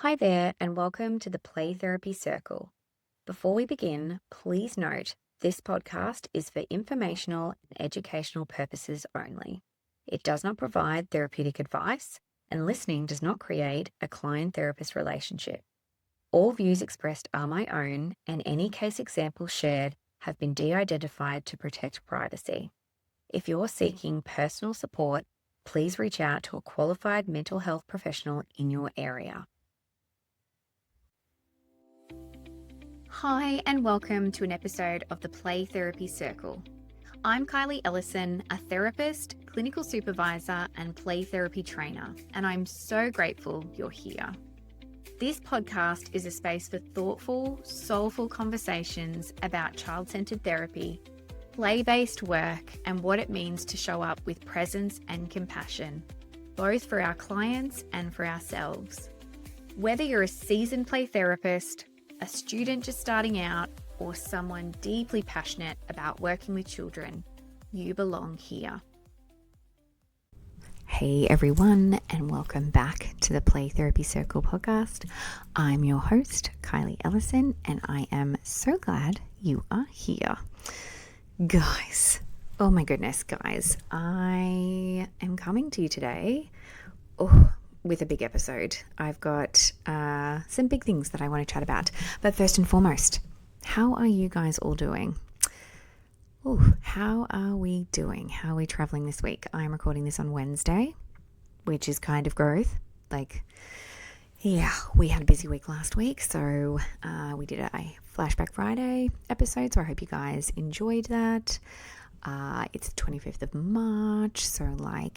Hi there, and welcome to the Play Therapy Circle. Before we begin, please note this podcast is for informational and educational purposes only. It does not provide therapeutic advice, and listening does not create a client therapist relationship. All views expressed are my own, and any case examples shared have been de identified to protect privacy. If you're seeking personal support, please reach out to a qualified mental health professional in your area. Hi, and welcome to an episode of the Play Therapy Circle. I'm Kylie Ellison, a therapist, clinical supervisor, and play therapy trainer, and I'm so grateful you're here. This podcast is a space for thoughtful, soulful conversations about child-centered therapy, play-based work, and what it means to show up with presence and compassion, both for our clients and for ourselves. Whether you're a seasoned play therapist, a student just starting out, or someone deeply passionate about working with children, you belong here. Hey everyone, and welcome back to the Play Therapy Circle podcast. I'm your host, Kylie Ellison, and I am so glad you are here. Guys, oh my goodness, guys, I am coming to you today with a big episode. I've got some big things that I want to chat about. But first and foremost, how are you guys all doing? How are we doing? How are we traveling this week? I'm recording this on Wednesday, which is kind of growth. We had a busy week last week, so we did a Flashback Friday episode, so I hope you guys enjoyed that. It's the 25th of March, so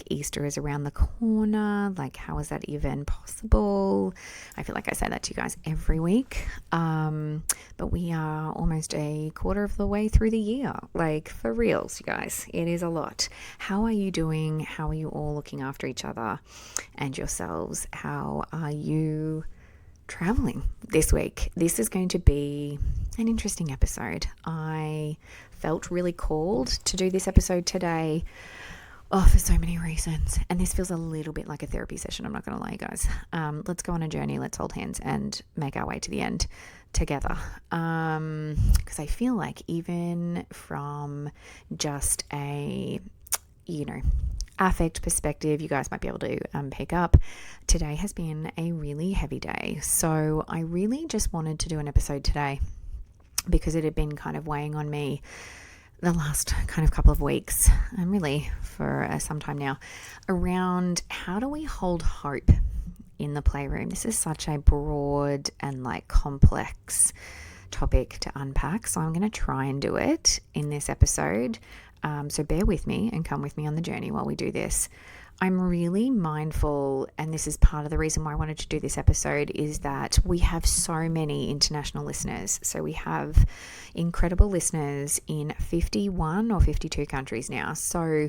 Easter is around the corner. How is that even possible? I feel like I say that to you guys every week, but we are almost a quarter of the way through the year. For reals, you guys, it is a lot. How are you doing? How are you all looking after each other and yourselves? How are you traveling this week? This is going to be an interesting episode. I felt really called to do this episode today for so many reasons, and this feels a little bit like a therapy session. I'm not going to lie, guys. Let's go on a journey, let's hold hands and make our way to the end together, because I feel like even from just a affect perspective, you guys might be able to pick up, today has been a really heavy day. So I really just wanted to do an episode today because it had been kind of weighing on me the last kind of couple of weeks, and really for some time now, around how do we hold hope in the playroom. This is such a broad and complex topic to unpack, so I'm going to try and do it in this episode. So bear with me and come with me on the journey while we do this. I'm really mindful, and this is part of the reason why I wanted to do this episode, is that we have so many international listeners. So we have incredible listeners in 51 or 52 countries now. So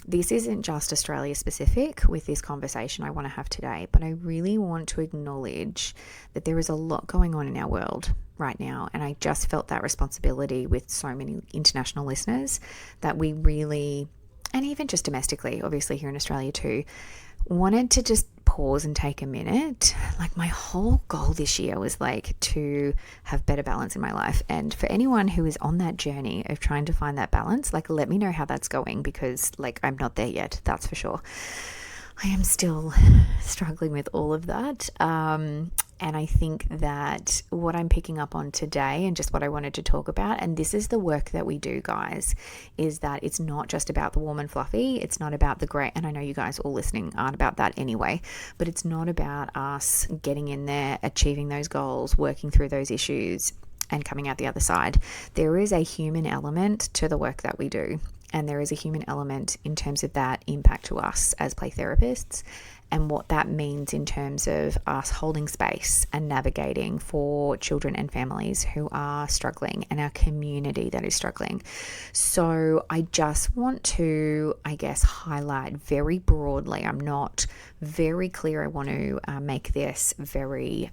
this isn't just Australia specific with this conversation I want to have today, but I really want to acknowledge that there is a lot going on in our world right now. And I just felt that responsibility with so many international listeners that we really, and even just domestically, obviously here in Australia too, wanted to just pause and take a minute. My whole goal this year was to have better balance in my life. And for anyone who is on that journey of trying to find that balance, let me know how that's going, because I'm not there yet, that's for sure. I am still struggling with all of that. And I think that what I'm picking up on today, and just what I wanted to talk about, and this is the work that we do, guys, is that it's not just about the warm and fluffy. It's not about the great, and I know you guys all listening aren't about that anyway, but it's not about us getting in there, achieving those goals, working through those issues, and coming out the other side. There is a human element to the work that we do. And there is a human element in terms of that impact to us as play therapists, and what that means in terms of us holding space and navigating for children and families who are struggling, and our community that is struggling. So I just want to, highlight very broadly. I'm not very clear. I want to make this very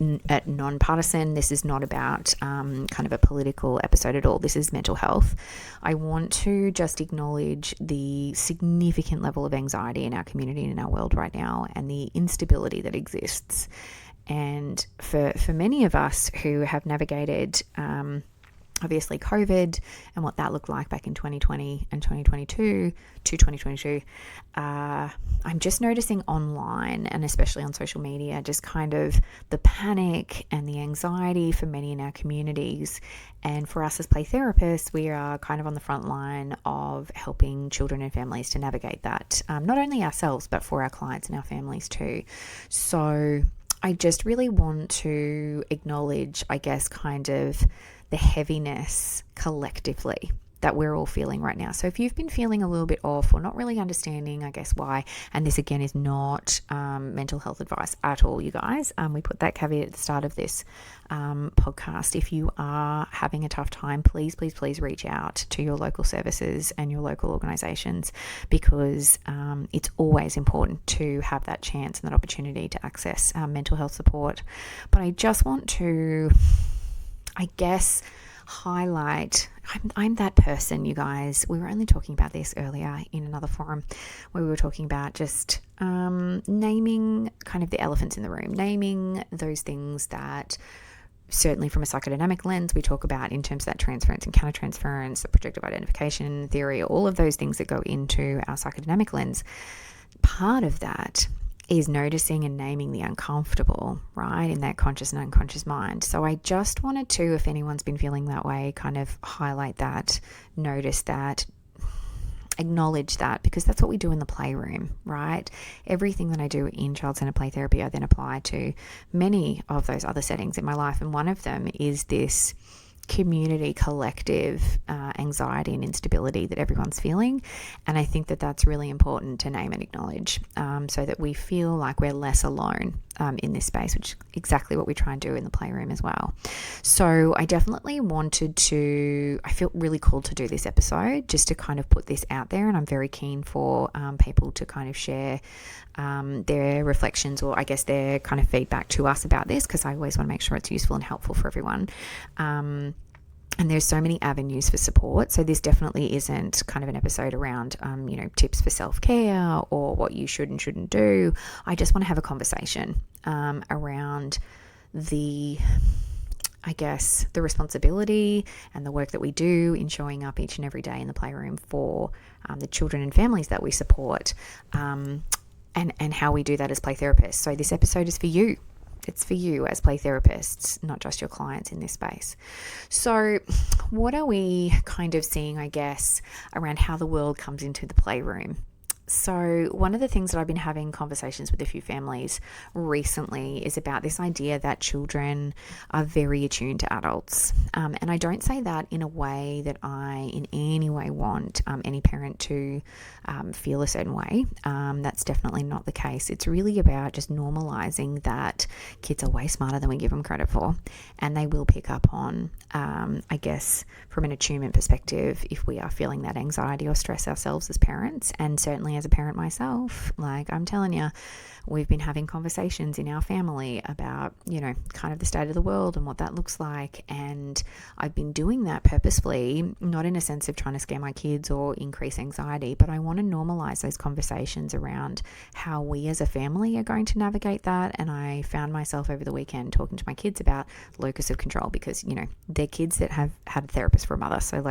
non-partisan. This is not about kind of a political episode at all. This is mental health. I want to just acknowledge the significant level of anxiety in our community and in our world right now, and the instability that exists. And for many of us who have navigated obviously COVID and what that looked like back in 2020 and 2022, I'm just noticing online, and especially on social media, just kind of the panic and the anxiety for many in our communities. And for us as play therapists, we are kind of on the front line of helping children and families to navigate that, not only ourselves, but for our clients and our families too. So I just really want to acknowledge, I guess, kind of the heaviness collectively that we're all feeling right now. So if you've been feeling a little bit off or not really understanding, I guess, why, and this again is not mental health advice at all, you guys. We put that caveat at the start of this podcast. If you are having a tough time, please reach out to your local services and your local organisations, because it's always important to have that chance and that opportunity to access mental health support. But I just want to, I guess, highlight, I'm that person, you guys. We were only talking about this earlier in another forum where we were talking about just naming kind of the elephants in the room, naming those things that certainly from a psychodynamic lens we talk about in terms of that transference and countertransference, the projective identification theory, all of those things that go into our psychodynamic lens. Part of that is noticing and naming the uncomfortable, right, in that conscious and unconscious mind. So I just wanted to, if anyone's been feeling that way, kind of highlight that, notice that, acknowledge that, because that's what we do in the playroom, right? Everything that I do in child-centered play therapy, I then apply to many of those other settings in my life. And one of them is this community collective anxiety and instability that everyone's feeling. And I think that that's really important to name and acknowledge, so that we feel like we're less alone in this space, which is exactly what we try and do in the playroom as well. So I definitely I felt really called to do this episode just to kind of put this out there, and I'm very keen for people to kind of share their reflections, or I guess their kind of feedback to us about this, because I always want to make sure it's useful and helpful for everyone. And there's so many avenues for support. So this definitely isn't kind of an episode around, tips for self-care or what you should and shouldn't do. I just want to have a conversation around the responsibility and the work that we do in showing up each and every day in the playroom for the children and families that we support, and how we do that as play therapists. So this episode is for you. It's for you as play therapists, not just your clients in this space. So what are we kind of seeing, I guess, around how the world comes into the playroom? So one of the things that I've been having conversations with a few families recently is about this idea that children are very attuned to adults. And I don't say that in a way that I in any way want any parent to feel a certain way. That's definitely not the case. It's really about just normalizing that kids are way smarter than we give them credit for. And they will pick up on, I guess, from an attunement perspective, if we are feeling that anxiety or stress ourselves as parents. And certainly as a parent myself, like I'm telling you, we've been having conversations in our family about, kind of the state of the world and what that looks like. And I've been doing that purposefully, not in a sense of trying to scare my kids or increase anxiety, but I want to normalize those conversations around how we as a family are going to navigate that. And I found myself over the weekend talking to my kids about locus of control, because, they're kids that have had a therapist for a mother. So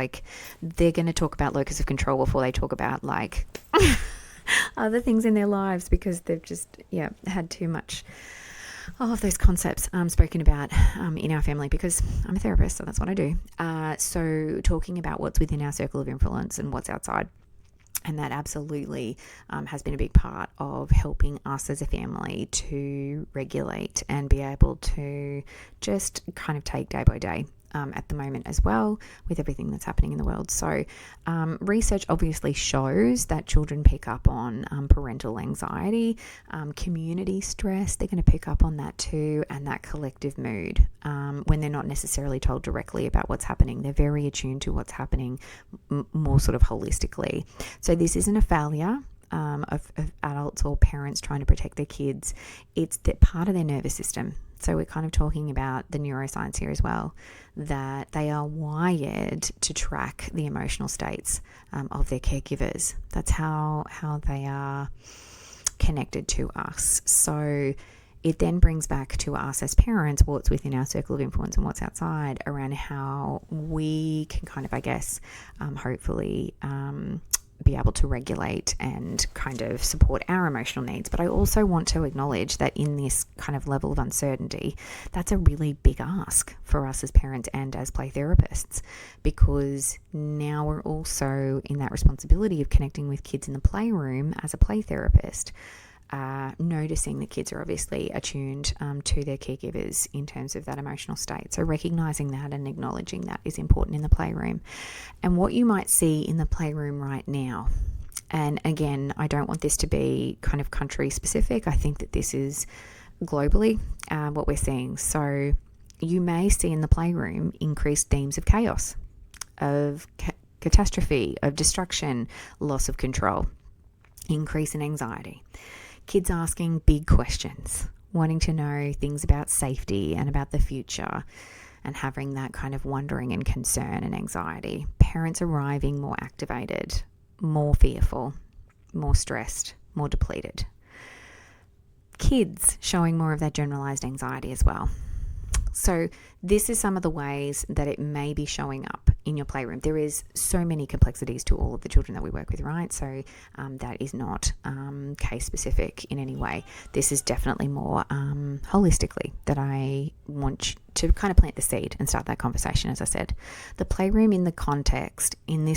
they're going to talk about locus of control before they talk about other things in their lives, because they've just had too much of those concepts spoken about in our family, because I'm a therapist, so that's what I do. So talking about what's within our circle of influence and what's outside. And that absolutely has been a big part of helping us as a family to regulate and be able to just kind of take day by day at the moment as well, with everything that's happening in the world. So research obviously shows that children pick up on parental anxiety, community stress. They're going to pick up on that too, and that collective mood when they're not necessarily told directly about what's happening. They're very attuned to what's happening more sort of holistically. So this isn't a failure of adults or parents trying to protect their kids. It's that part of their nervous system. So we're kind of talking about the neuroscience here as well, that they are wired to track the emotional states of their caregivers. That's how they are connected to us. So it then brings back to us as parents what's within our circle of influence and what's outside, around how we can kind of, I guess, hopefully be able to regulate and kind of support our emotional needs. But I also want to acknowledge that in this kind of level of uncertainty, that's a really big ask for us as parents and as play therapists, because now we're also in that responsibility of connecting with kids in the playroom as a play therapist. Noticing that kids are obviously attuned to their caregivers in terms of that emotional state. So recognizing that and acknowledging that is important in the playroom. And what you might see in the playroom right now, and again, I don't want this to be kind of country specific. I think that this is globally what we're seeing. So you may see in the playroom increased themes of chaos, of catastrophe, of destruction, loss of control, increase in anxiety. Kids asking big questions, wanting to know things about safety and about the future, and having that kind of wondering and concern and anxiety. Parents arriving more activated, more fearful, more stressed, more depleted. Kids showing more of that generalized anxiety as well. So this is some of the ways that it may be showing up in your playroom. There is so many complexities to all of the children that we work with, right? So that is not case specific in any way. This is definitely more holistically that I want to kind of plant the seed and start that conversation. As I said, the playroom in this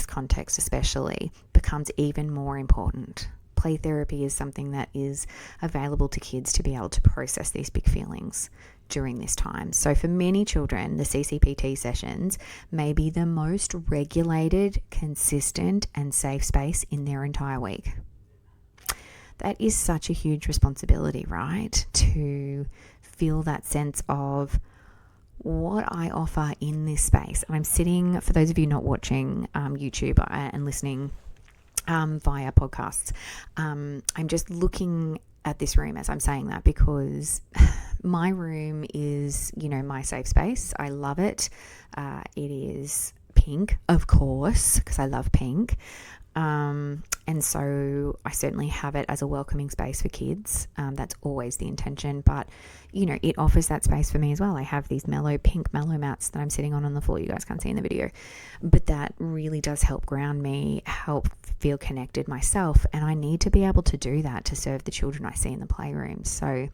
context especially, becomes even more important. Play therapy is something that is available to kids to be able to process these big feelings during this time. So for many children, the CCPT sessions may be the most regulated, consistent, and safe space in their entire week. That is such a huge responsibility, right? To feel that sense of what I offer in this space. And I'm sitting, for those of you not watching YouTube and listening via podcasts, I'm just looking at this room as I'm saying that, because my room is, my safe space. I love it. It is pink, of course, because I love pink. And so I certainly have it as a welcoming space for kids. That's always the intention, but it offers that space for me as well. I have these pink mellow mats that I'm sitting on the floor. You guys can't see in the video, but that really does help ground me, help feel connected myself. And I need to be able to do that to serve the children I see in the playroom. So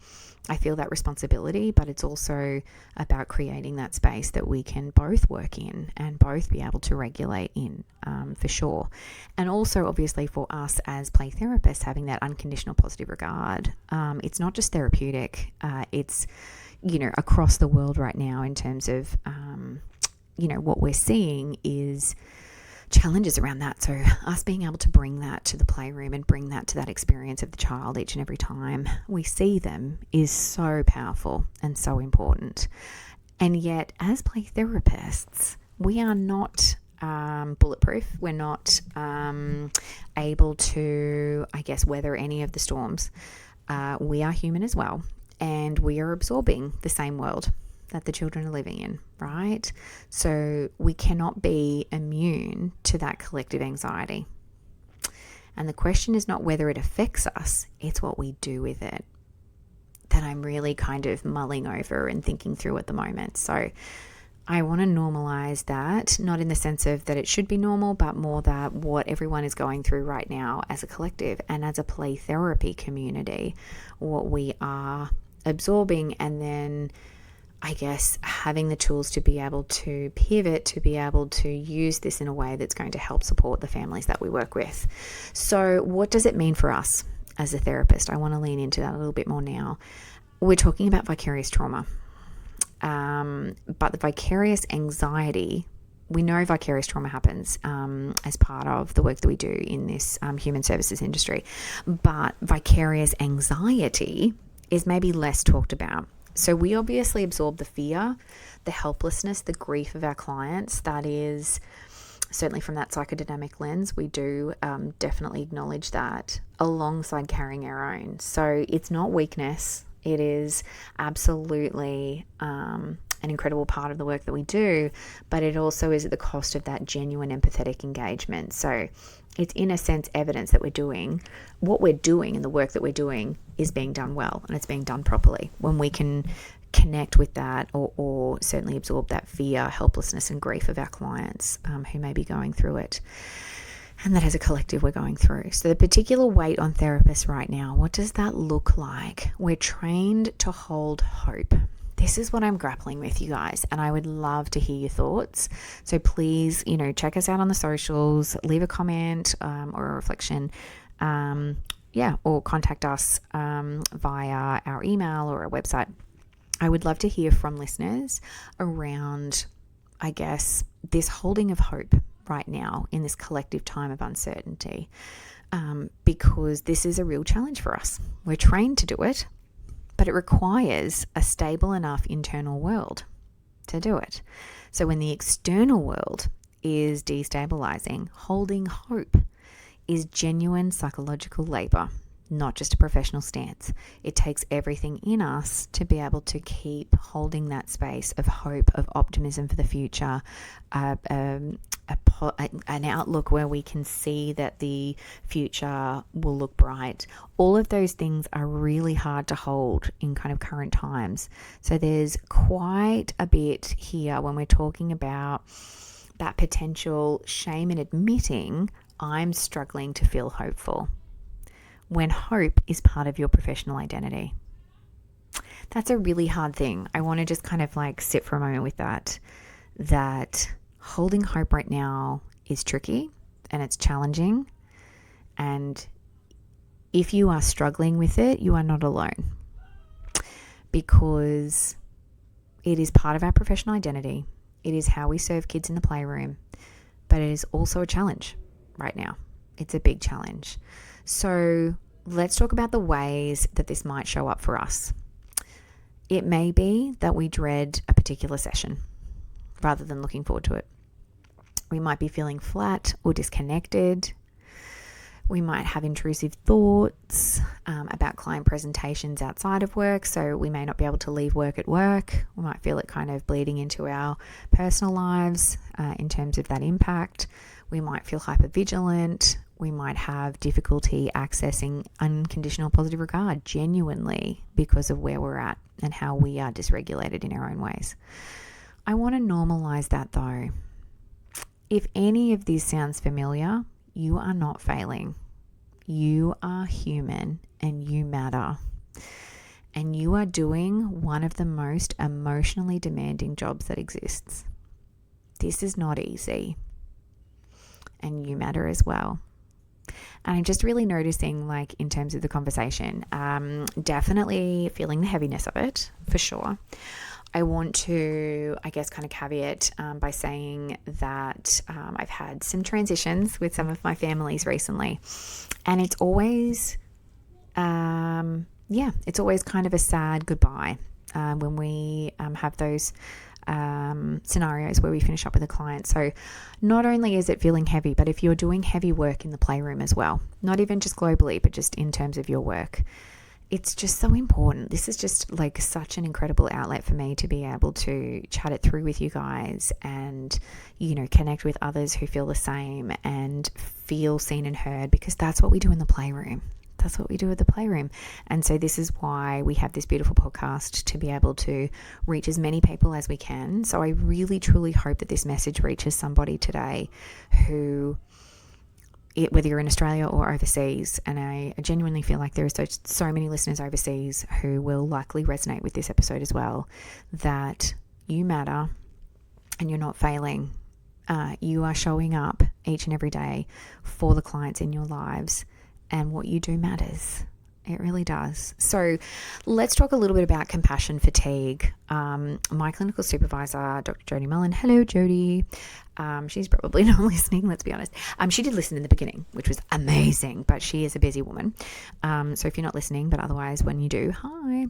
I feel that responsibility, but it's also about creating that space that we can both work in and both be able to regulate in, for sure. And also obviously for us as play therapists, having that unconditional positive regard. It's not just therapeutic, it's, across the world right now in terms of, what we're seeing is challenges around that. So us being able to bring that to the playroom and bring that to that experience of the child each and every time we see them is so powerful and so important. And yet as play therapists, we are not bulletproof. We're not able to, I guess, weather any of the storms. We are human as well, and we are absorbing the same world that the children are living in, right? So we cannot be immune to that collective anxiety. And the question is not whether it affects us, it's what we do with it that I'm really kind of mulling over and thinking through at the moment. So I want to normalize that, not in the sense of that it should be normal, but more that what everyone is going through right now as a collective and as a play therapy community, what we are absorbing, and then I guess having the tools to be able to pivot, to be able to use this in a way that's going to help support the families that we work with. So what does it mean for us as a therapist? I want to lean into that a little bit more now. We're talking about vicarious trauma. But the vicarious anxiety, we know vicarious trauma happens as part of the work that we do in this human services industry. But vicarious anxiety is maybe less talked about. So we obviously absorb the fear, the helplessness, the grief of our clients. That is certainly from that psychodynamic lens. We do definitely acknowledge that alongside carrying our own. So it's not weakness. It is absolutely an incredible part of the work that we do, but it also is at the cost of that genuine empathetic engagement. So it's in a sense evidence that what we're doing and the work that we're doing is being done well and it's being done properly. When we can connect with that or certainly absorb that fear, helplessness and grief of our clients who may be going through it. And that as a collective we're going through. So the particular weight on therapists right now, what does that look like? We're trained to hold hope. This is what I'm grappling with, you guys, and I would love to hear your thoughts. So please, check us out on the socials, leave a comment or a reflection, or contact us via our email or our website. I would love to hear from listeners around, I guess, this holding of hope right now in this collective time of uncertainty, because this is a real challenge for us. We're trained to do it, but it requires a stable enough internal world to do it. So when the external world is destabilizing, holding hope is genuine psychological labor, not just a professional stance. It takes everything in us to be able to keep holding that space of hope, of optimism for the future, an outlook where we can see that the future will look bright. All of those things are really hard to hold in kind of current times. So there's quite a bit here when we're talking about that potential shame in admitting I'm struggling to feel hopeful, when hope is part of your professional identity. That's a really hard thing. I want to just kind of sit for a moment with that holding hope right now is tricky and it's challenging. And if you are struggling with it, you are not alone, because it is part of our professional identity. It is how we serve kids in the playroom, but it is also a challenge right now. It's a big challenge. So let's talk about the ways that this might show up for us. It may be that we dread a particular session rather than looking forward to it. We might be feeling flat or disconnected. We might have intrusive thoughts about client presentations outside of work, so we may not be able to leave work at work. We might feel it kind of bleeding into our personal lives in terms of that impact. We might feel hypervigilant. We might have difficulty accessing unconditional positive regard genuinely because of where we're at and how we are dysregulated in our own ways. I want to normalize that though. If any of this sounds familiar, you are not failing. You are human and you matter. And you are doing one of the most emotionally demanding jobs that exists. This is not easy. And you matter as well. And I'm just really noticing, in terms of the conversation, definitely feeling the heaviness of it, for sure. I want to, kind of caveat by saying that I've had some transitions with some of my families recently. And it's always, it's always kind of a sad goodbye when we have those scenarios where we finish up with a client. So not only is it feeling heavy, but if you're doing heavy work in the playroom as well, not even just globally, but just in terms of your work, it's just so important. This is just such an incredible outlet for me to be able to chat it through with you guys and, connect with others who feel the same and feel seen and heard, because that's what we do in the playroom. That's what we do at the Playroom. And so this is why we have this beautiful podcast, to be able to reach as many people as we can. So I really, truly hope that this message reaches somebody today who, whether you're in Australia or overseas, and I genuinely feel like there are so many listeners overseas who will likely resonate with this episode as well, that you matter and you're not failing. You are showing up each and every day for the clients in your lives. And what you do matters. It really does. So let's talk a little bit about compassion fatigue. My clinical supervisor, Dr. Jodie Mullen. Hello, Jodie. She's probably not listening, let's be honest. She did listen in the beginning, which was amazing, but she is a busy woman. So if you're not listening, but otherwise when you do, hi.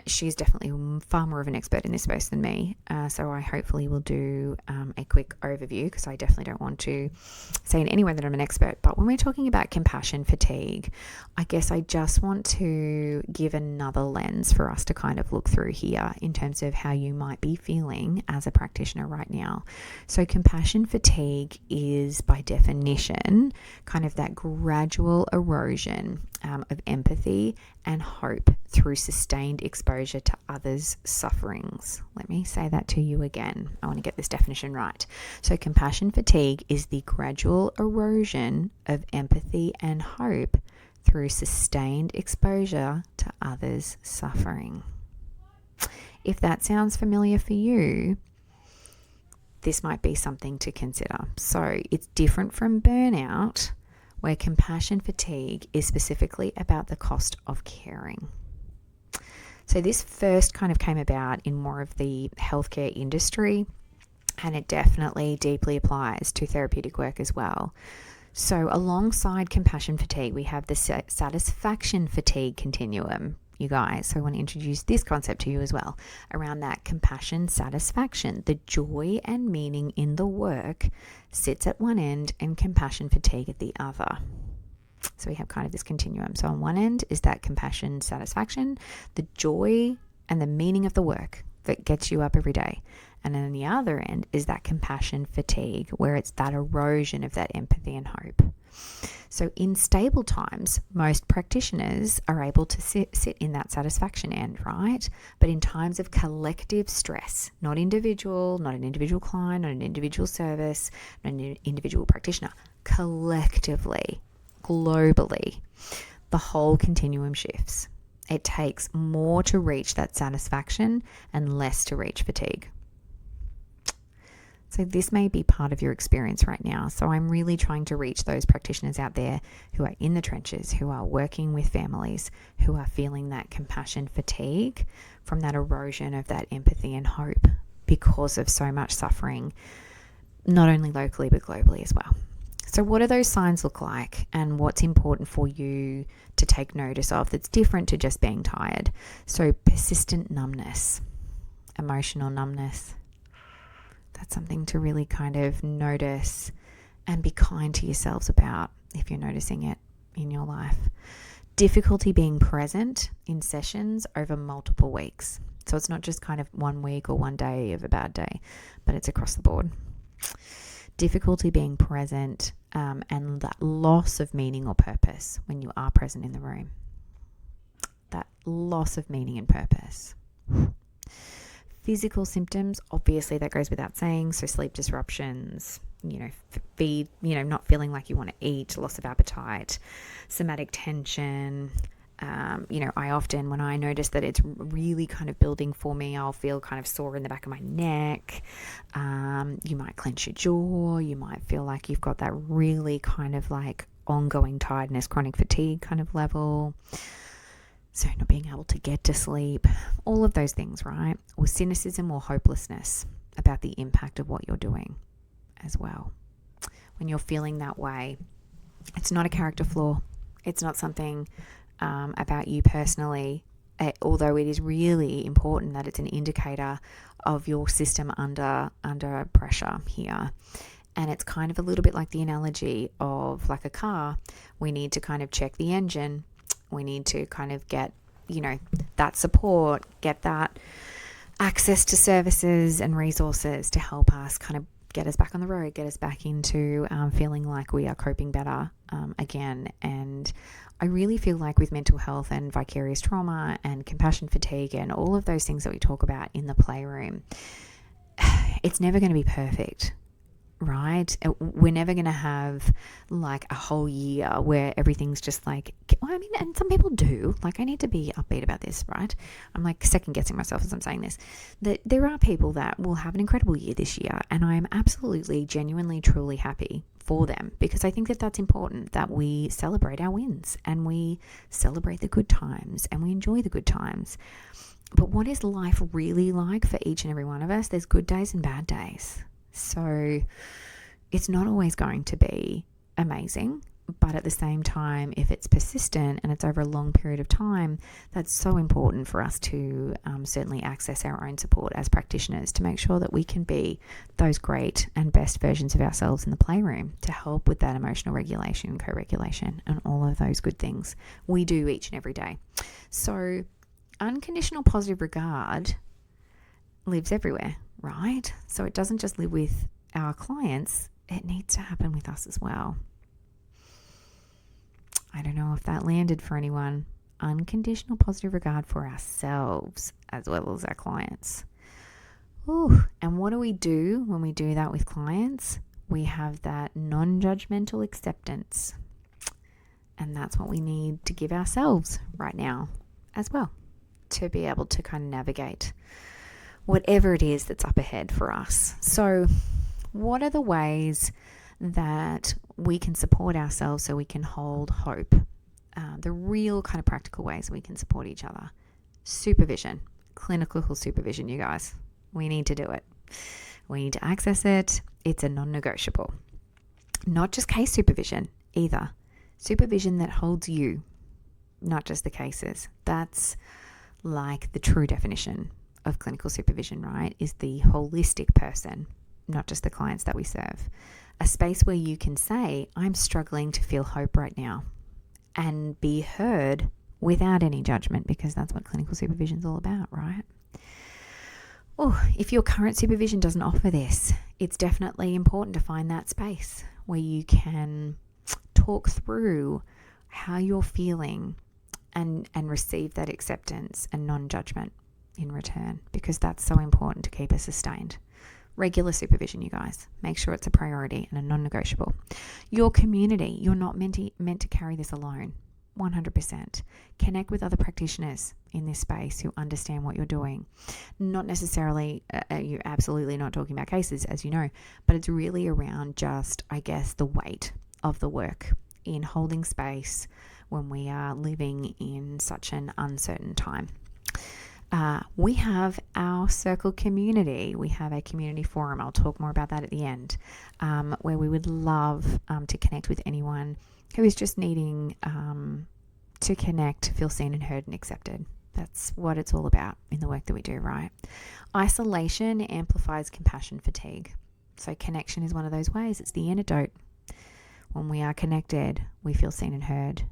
She's definitely far more of an expert in this space than me. So I hopefully will do a quick overview, because I definitely don't want to say in any way that I'm an expert. But when we're talking about compassion fatigue, I guess I just want to give another lens for us to kind of look through here in terms of how you might be feeling as a practitioner right now. So compassion fatigue is, by definition, kind of that gradual erosion of empathy and hope through sustained exposure to others' sufferings. Let me say that to you again. I want to get this definition right. So compassion fatigue is the gradual erosion of empathy and hope through sustained exposure to others' suffering. If that sounds familiar for you, this might be something to consider. So it's different from burnout, where compassion fatigue is specifically about the cost of caring. So this first kind of came about in more of the healthcare industry, and it definitely deeply applies to therapeutic work as well. So alongside compassion fatigue, we have the satisfaction fatigue continuum, you guys. So I want to introduce this concept to you as well, around that compassion satisfaction. The joy and meaning in the work sits at one end and compassion fatigue at the other. So we have kind of this continuum. So on one end is that compassion satisfaction, the joy and the meaning of the work that gets you up every day. And then on the other end is that compassion fatigue, where it's that erosion of that empathy and hope. So in stable times, most practitioners are able to sit in that satisfaction end, right? But in times of collective stress, not an individual client, not an individual service, not an individual practitioner, collectively, globally, the whole continuum shifts. It takes more to reach that satisfaction and less to reach fatigue. So this may be part of your experience right now. So I'm really trying to reach those practitioners out there who are in the trenches, who are working with families, who are feeling that compassion fatigue from that erosion of that empathy and hope because of so much suffering, not only locally but globally as well. So what do those signs look like, and what's important for you to take notice of that's different to just being tired? So persistent numbness, emotional numbness. That's something to really kind of notice and be kind to yourselves about if you're noticing it in your life. Difficulty being present in sessions over multiple weeks. So it's not just kind of 1 week or 1 day of a bad day, but it's across the board. Difficulty being present and that loss of meaning or purpose when you are present in the room. That loss of meaning and purpose. Physical symptoms, obviously that goes without saying. So sleep disruptions, not feeling like you want to eat, loss of appetite, somatic tension. I often, when I notice that it's really kind of building for me, I'll feel kind of sore in the back of my neck. You might clench your jaw. You might feel like you've got that really kind of like ongoing tiredness, chronic fatigue kind of level. So not being able to get to sleep, all of those things, right? Or cynicism or hopelessness about the impact of what you're doing as well. When you're feeling that way, it's not a character flaw. It's not something about you personally, although it is really important that it's an indicator of your system under pressure here. And it's kind of a little bit like the analogy of like a car. We need to kind of check the engine. We need to kind of get, that support, get that access to services and resources to help us kind of get us back on the road, get us back into feeling like we are coping better again. And I really feel like with mental health and vicarious trauma and compassion fatigue and all of those things that we talk about in the Playroom, it's never going to be perfect. Right? We're never going to have like a whole year where everything's just like, and some people do. Like, I need to be upbeat about this, right? I'm like second guessing myself as I'm saying this. That there are people that will have an incredible year this year, and I am absolutely, genuinely, truly happy for them, because I think that that's important, that we celebrate our wins and we celebrate the good times and we enjoy the good times. But what is life really like for each and every one of us? There's good days and bad days. So it's not always going to be amazing. But at the same time, if it's persistent and it's over a long period of time, that's so important for us to certainly access our own support as practitioners to make sure that we can be those great and best versions of ourselves in the playroom to help with that emotional regulation, co-regulation, and all of those good things we do each and every day. So unconditional positive regard lives everywhere, right? So it doesn't just live with our clients, it needs to happen with us as well. I don't know if that landed for anyone. Unconditional positive regard for ourselves as well as our clients. Ooh, and what do we do when we do that with clients? We have that non-judgmental acceptance. And that's what we need to give ourselves right now as well, to be able to kind of navigate whatever it is that's up ahead for us. So what are the ways that we can support ourselves so we can hold hope? The real kind of practical ways we can support each other. Supervision, clinical supervision, you guys. We need to do it. We need to access it. It's a non-negotiable. Not just case supervision either. Supervision that holds you, not just the cases. That's like the true definition of clinical supervision, right? Is the holistic person, not just the clients that we serve. A space where you can say, I'm struggling to feel hope right now, and be heard without any judgment, because that's what clinical supervision is all about, right? Oh, if your current supervision doesn't offer this, it's definitely important to find that space where you can talk through how you're feeling and receive that acceptance and non-judgment in return, because that's so important to keep us sustained. Regular supervision, you guys. Make sure it's a priority and a non-negotiable. Your community, you're not meant to carry this alone. 100%. Connect with other practitioners in this space who understand what you're doing. Not necessarily, you're absolutely not talking about cases, as you know, but it's really around just, I guess, the weight of the work in holding space when we are living in such an uncertain time. We have our circle community. We have a community forum. I'll talk more about that at the end, where we would love to connect with anyone who is just needing to connect, feel seen and heard and accepted. That's what it's all about in the work that we do, right? Isolation amplifies compassion fatigue. So connection is one of those ways. It's the antidote. When we are connected, we feel seen and heard,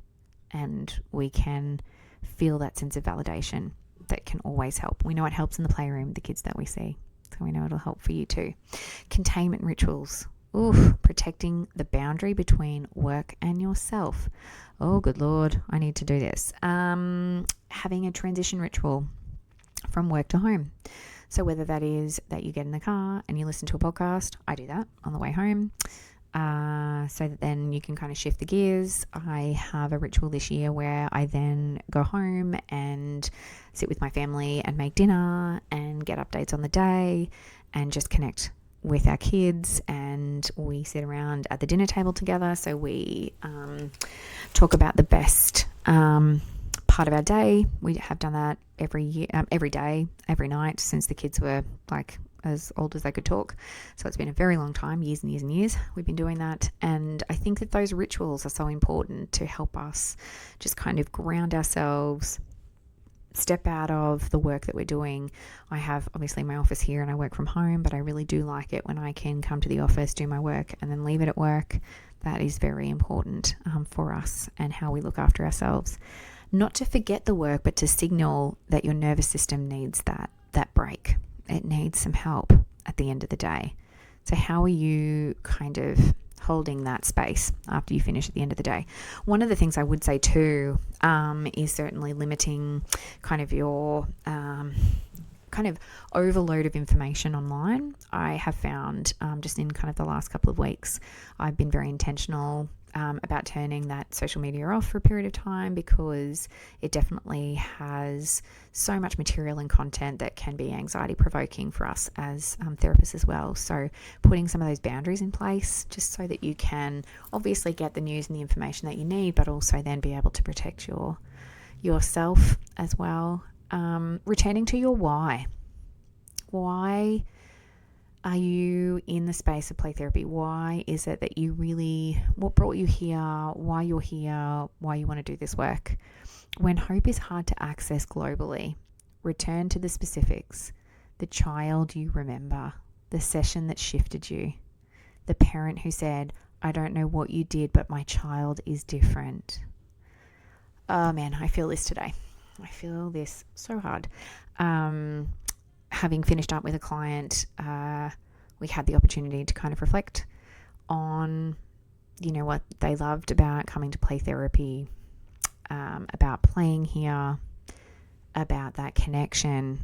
and we can feel that sense of validation that can always help. We know it helps in the playroom, the kids that we see. So we know it'll help for you too. Containment rituals. Protecting the boundary between work and yourself. Oh, good Lord, I need to do this. Having a transition ritual from work to home. So whether that is that you get in the car and you listen to a podcast, I do that on the way home. So that then you can kind of shift the gears. I have a ritual this year where I then go home and sit with my family and make dinner and get updates on the day and just connect with our kids, and we sit around at the dinner table together. So we talk about the best part of our day. We have done that every day, every night since the kids were like as old as they could talk. So it's been a very long time, years and years and years we've been doing that. And I think that those rituals are so important to help us just kind of ground ourselves, step out of the work that we're doing. I have obviously my office here and I work from home, but I really do like it when I can come to the office, do my work and then leave it at work. That is very important for us and how we look after ourselves. Not to forget the work, but to signal that your nervous system needs that break. It needs some help at the end of the day. So how are you kind of holding that space after you finish at the end of the day? One of the things I would say too is certainly limiting kind of your kind of overload of information online. I have found just in kind of the last couple of weeks, I've been very intentional about turning that social media off for a period of time, because it definitely has so much material and content that can be anxiety provoking for us as therapists as well. So putting some of those boundaries in place just so that you can obviously get the news and the information that you need, but also then be able to protect yourself as well. returning to your why. Why are you in the space of play therapy? Why is it that what brought you here, why you're here, why you want to do this work? When hope is hard to access globally, return to the specifics. The child you remember, the session that shifted you, the parent who said, I don't know what you did, but my child is different. Oh man, I feel this today. I feel this so hard. Having finished up with a client, we had the opportunity to kind of reflect on, what they loved about coming to play therapy, about playing here, about that connection,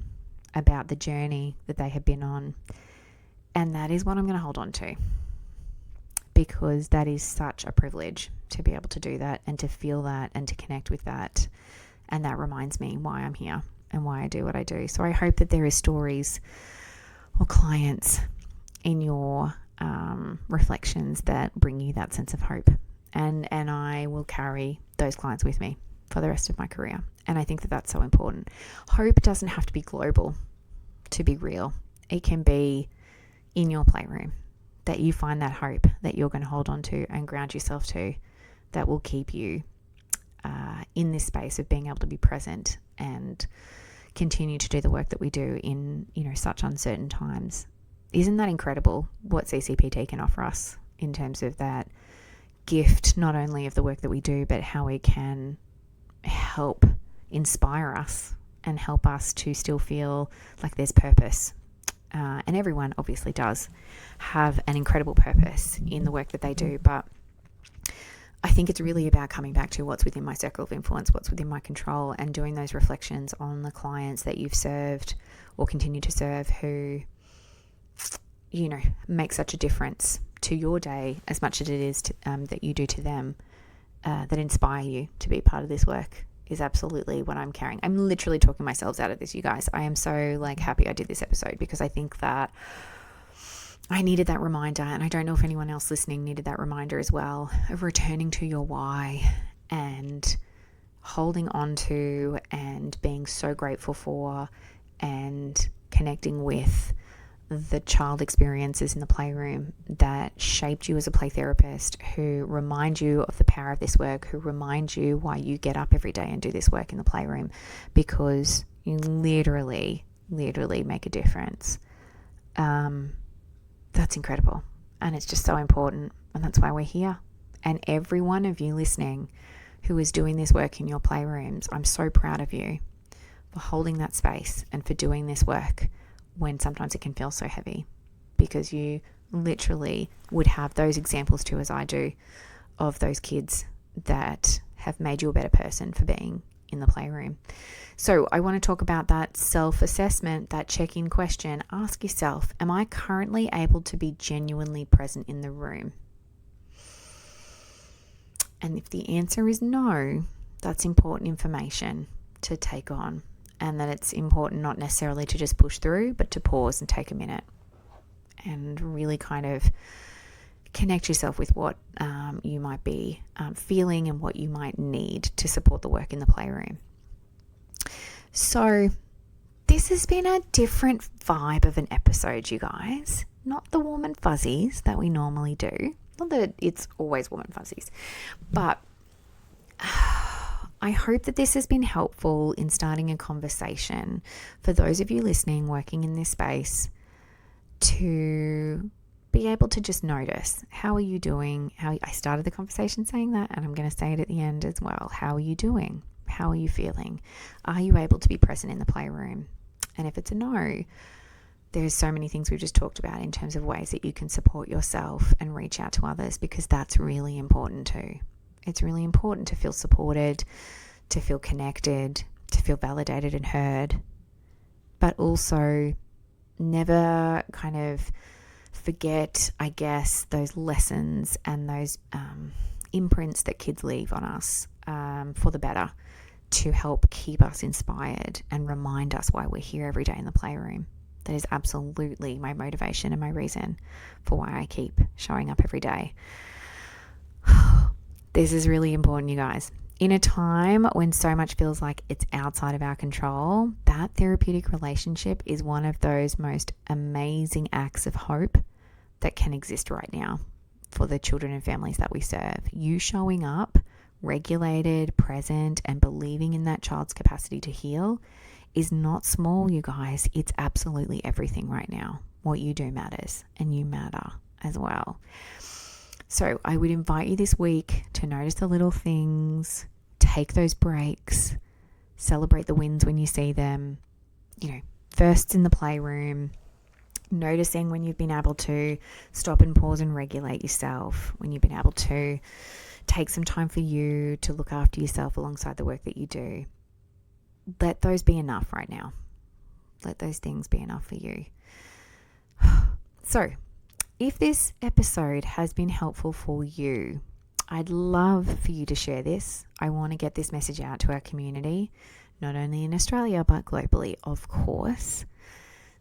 about the journey that they had been on. And that is what I'm going to hold on to, because that is such a privilege to be able to do that and to feel that and to connect with that. And that reminds me why I'm here and why I do what I do. So I hope that there is stories or clients in your reflections that bring you that sense of hope. And I will carry those clients with me for the rest of my career. And I think that that's so important. Hope doesn't have to be global to be real. It can be in your playroom, that you find that hope that you're going to hold on to and ground yourself to, that will keep you in this space of being able to be present and continue to do the work that we do in, such uncertain times. Isn't that incredible what CCPT can offer us in terms of that gift, not only of the work that we do, but how it can help inspire us and help us to still feel like there's purpose. And everyone obviously does have an incredible purpose in the work that they do, but I think it's really about coming back to what's within my circle of influence, what's within my control, and doing those reflections on the clients that you've served or continue to serve who, make such a difference to your day as much as it is that you do to them, that inspire you to be part of this work, is absolutely what I'm carrying. I'm literally talking myself out of this, you guys. I am so happy I did this episode, because I think that I needed that reminder, and I don't know if anyone else listening needed that reminder as well, of returning to your why and holding on to and being so grateful for and connecting with the child experiences in the playroom that shaped you as a play therapist, who remind you of the power of this work, who remind you why you get up every day and do this work in the playroom, because you literally make a difference. That's incredible, and it's just so important, and that's why we're here. And every one of you listening who is doing this work in your playrooms, I'm so proud of you for holding that space and for doing this work when sometimes it can feel so heavy, because you literally would have those examples too, as I do, of those kids that have made you a better person for being in the playroom. So I want to talk about that self-assessment, that check-in question. Ask yourself, am I currently able to be genuinely present in the room? And if the answer is no, that's important information to take on, and that it's important not necessarily to just push through, but to pause and take a minute and really kind of connect yourself with what you might be feeling and what you might need to support the work in the playroom. So this has been a different vibe of an episode, you guys. Not the warm and fuzzies that we normally do. Not that it's always warm and fuzzies, but I hope that this has been helpful in starting a conversation for those of you listening, working in this space, to be able to just notice, how are you doing? I started the conversation saying that, and I'm going to say it at the end as well. How are you doing? How are you feeling? Are you able to be present in the playroom? And if it's a no, there's so many things we've just talked about in terms of ways that you can support yourself and reach out to others, because that's really important too. It's really important to feel supported, to feel connected, to feel validated and heard, but also never kind of forget, I guess, those lessons and those imprints that kids leave on us for the better, to help keep us inspired and remind us why we're here every day in the playroom. That is absolutely my motivation and my reason for why I keep showing up every day. This is really important, you guys. In a time when so much feels like it's outside of our control, that therapeutic relationship is one of those most amazing acts of hope that can exist right now for the children and families that we serve. You showing up, regulated, present, and believing in that child's capacity to heal is not small, you guys. It's absolutely everything right now. What you do matters, and you matter as well. So I would invite you this week to notice the little things, take those breaks, celebrate the wins when you see them, firsts in the playroom, noticing when you've been able to stop and pause and regulate yourself, when you've been able to take some time for you to look after yourself alongside the work that you do. Let those be enough right now. Let those things be enough for you. So, if this episode has been helpful for you, I'd love for you to share this. I want to get this message out to our community, not only in Australia, but globally, of course.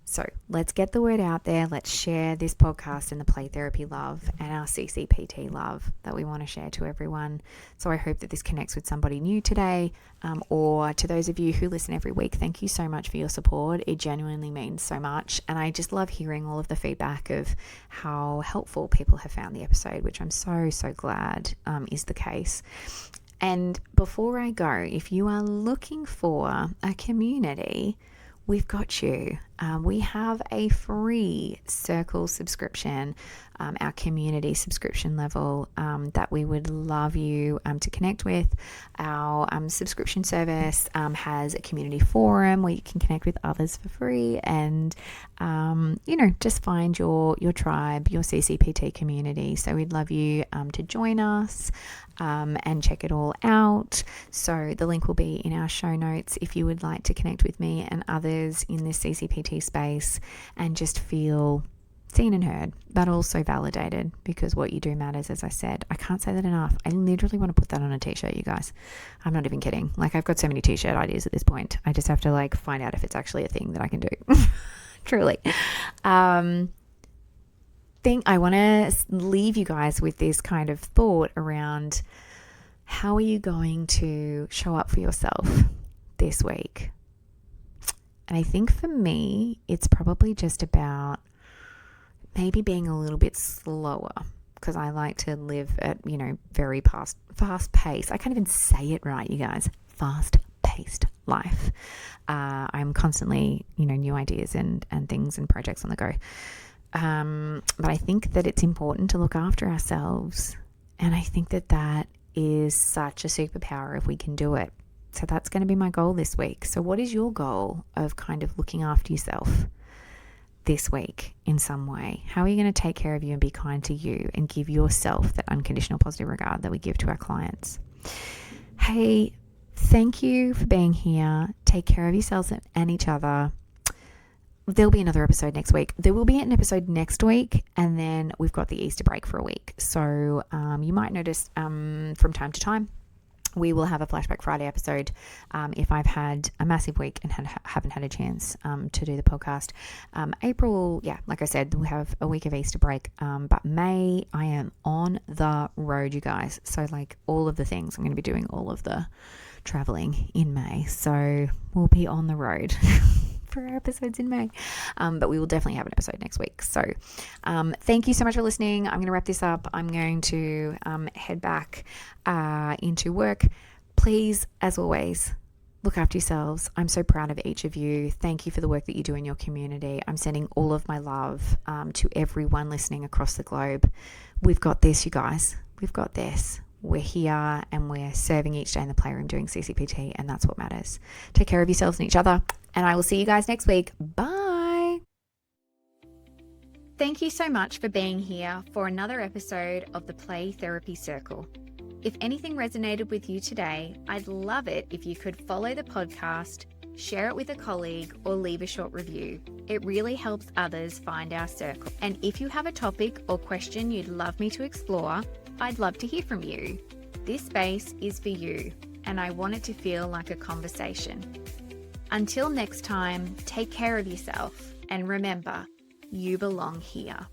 So let's get the word out there. Let's share this podcast and the play therapy love and our CCPT love that we want to share to everyone. So I hope that this connects with somebody new today, or to those of you who listen every week. Thank you so much for your support. It genuinely means so much. And I just love hearing all of the feedback of how helpful people have found the episode, which I'm so glad is the case. And before I go, if you are looking for a community, we've got you. We have a free Circle subscription, our community subscription level, that we would love you to connect with. Our subscription service has a community forum where you can connect with others for free and, just find your tribe, your CCPT community. So we'd love you to join us and check it all out. So the link will be in our show notes if you would like to connect with me and others in this CCPT space and just feel seen and heard, but also validated, because what you do matters, as I said. I can't say that enough. I literally want to put that on a t-shirt, you guys. I'm not even kidding. I've got so many t-shirt ideas at this point. I just have to find out if it's actually a thing that I can do. Truly. I want to leave you guys with this kind of thought around how are you going to show up for yourself this week? And I think for me, it's probably just about maybe being a little bit slower, because I like to live at, very fast pace. I can't even say it right, you guys. Fast-paced life. I'm constantly, new ideas and things and projects on the go. But I think that it's important to look after ourselves. And I think that is such a superpower if we can do it. So that's going to be my goal this week. So what is your goal of kind of looking after yourself this week in some way? How are you going to take care of you and be kind to you and give yourself that unconditional positive regard that we give to our clients? Hey, thank you for being here. Take care of yourselves and each other. There'll be another episode next week. There will be an episode next week, and then we've got the Easter break for a week. So you might notice from time to time, we will have a Flashback Friday episode if I've had a massive week and haven't had a chance to do the podcast. April, like I said, we have a week of Easter break. But May, I am on the road, you guys. So all of the things, I'm going to be doing all of the traveling in May. So we'll be on the road for our episodes in May. But we will definitely have an episode next week. So thank you so much for listening. I'm going to wrap this up. I'm going to head back into work. Please, as always, look after yourselves. I'm so proud of each of you. Thank you for the work that you do in your community. I'm sending all of my love to everyone listening across the globe. We've got this, you guys. We've got this. We're here and we're serving each day in the playroom doing CCPT, and that's what matters. Take care of yourselves and each other, and I will see you guys next week. Bye. Thank you so much for being here for another episode of the Play Therapy Circle. If anything resonated with you today, I'd love it if you could follow the podcast, share it with a colleague, or leave a short review. It really helps others find our circle. And if you have a topic or question you'd love me to explore, I'd love to hear from you. This space is for you, and I want it to feel like a conversation. Until next time, take care of yourself, and remember, you belong here.